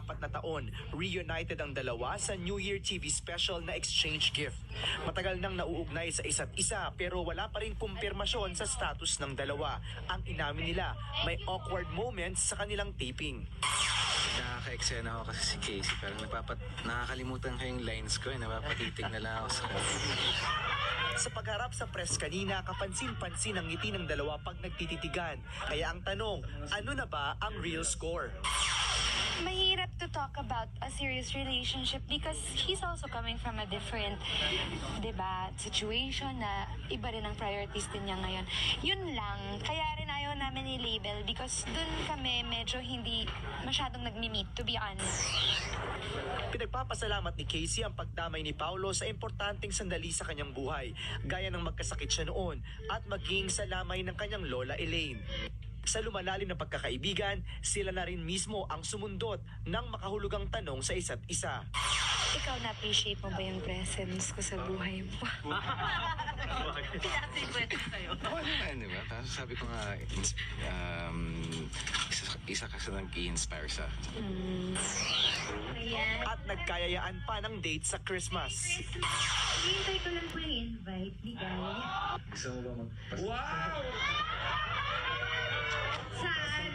4 na taon, reunited ang dalawa sa New Year TV special na exchange gift. Matagal nang nauugnay sa isa't isa pero wala pa rin kumpirmasyon sa status ng dalawa. Ang inamin nila, may awkward moments sa kanilang taping. Nakaka-eksena ako kasi si Casey. Parang nakakalimutan ko yung lines ko. Napapatitig na lang ako sa Sa pagharap sa press kanina, kapansin-pansin ang ngiti ng dalawa pag nagtititigan. Kaya ang tanong, ano na ba ang real score? Mahirap to talk about a serious relationship because he's also coming from a different, situation na iba rin ang priorities din niya ngayon. Yun lang. Kaya rin ayaw namin i-label because dun kami medyo hindi masyadong nagmi-meet, to be honest. Pinagpapasalamat ni Casey ang pagdamay ni Paulo sa importanteng sandali sa kanyang buhay, gaya ng magkasakit siya noon at maging sa lamay ng kanyang lola Elaine. Sa lumalalim ng pagkakaibigan, sila na rin mismo ang sumundot ng makahulugang tanong sa isa't isa. Ikaw, na-appreciate mo ba yung presence ko sa buhay mo? Ako naman, di ba? Tapos sabi ko nga, isa ka sa nag-i-inspire sa. At nagkayayaan pa ng date sa Christmas. Hintay ko lang po yung invite, di ba? Gusto mo ba Wow! Saan?